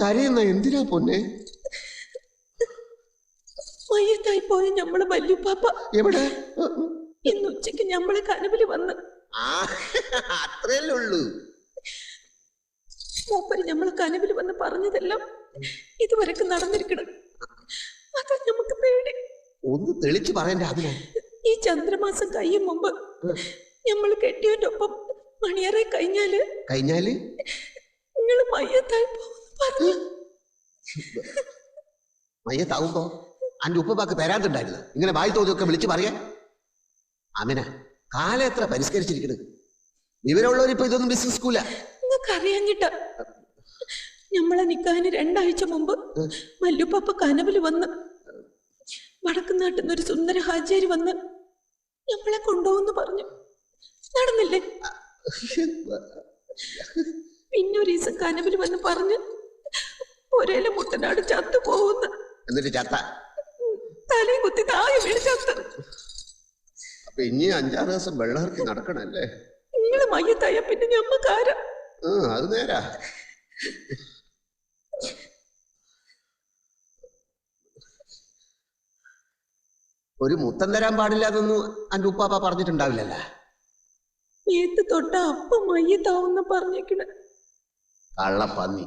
കരയുന്ന എന്തിനാ പൊന്നെ? മയ്യത്തായി പോയ ഞമ്മളെ വല്യുപ്പാപ്പ എവിടെ? ഇന്ന് ഉച്ചക്ക് ഞമ്മളെ കനവില് വന്ന്. അത്രയല്ലേ ഉള്ളൂ. മൂപ്പര് ഞമ്മളെ കനവില് വന്ന് പറഞ്ഞതെല്ലാം ഇതുവരെക്ക് നടന്നിരിക്കണം. അതാ നമുക്ക് പേടി. ഒന്ന് തെളിച്ചു പറയണ്ടേ അതിനെ? ഈ ചന്ദ്രമാസം കഴിയും മുമ്പ് ഞമ്മള് കെട്ടിയവന്റെ ഒപ്പം മണിയറെ കഴിഞ്ഞാല് നിങ്ങള് മയ്യത്തായി പോകുന്നു പറഞ്ഞു. മയ്യത്താവുമ്പോ അന്റെ ഉപ്പക്ക് തരാണ്ടുണ്ടായിരുന്നു ഇങ്ങനെ വായി തോതിയൊക്കെ വിളിച്ചു പറയാൻ? അമിന, കാലം എത്ര പരിഷ്കരിച്ചിരിക്കണ്. വിവരമുള്ളവരിപ്പോ ഇതൊന്നും ബിസിനസ് നിങ്ങൾക്ക് അറിയാഞ്ഞിട്ട. ഞമ്മളെ നിക്കാഹിന് 2 ആഴ്ച മുമ്പ് മല്ലുപ്പാപ്പ കനവില് വന്ന് വടക്കുന്നാട്ടിൽ ഒരു സുന്ദര ഹാജിയാരി വന്ന് ഞമ്മളെ കൊണ്ടുപോകുന്നു പറഞ്ഞു. നടന്നില്ലേ? പിന്നെ ഒരു ദിവസം കനവില് വന്ന് പറഞ്ഞ് ഒരേലെ മുട്ടനാട് ചത്തു പോകുന്നു. എന്നിട്ട് ചത്ത? തലയും കുത്തി താഴെ വീണ് ചത്ത്. അപ്പൊ ഇനി 5-6 ദിവസം വെള്ളമിറക്കി നടക്കണല്ലേ? നിങ്ങള് മയ്യത്തായ പിന്നെ ഞമ്മക്കാര. അത് നേരാ. ഒരു മുത്തം തരാൻ പാടില്ലാതൊന്നും അന്റെ ഉപ്പാപ്പ പറഞ്ഞിട്ടുണ്ടാവില്ലല്ലോ. മേത്ത് തൊട്ട അപ്പം മയ്യത്താവുന്ന പറഞ്ഞേക്കണ കള്ളപ്പന്നി.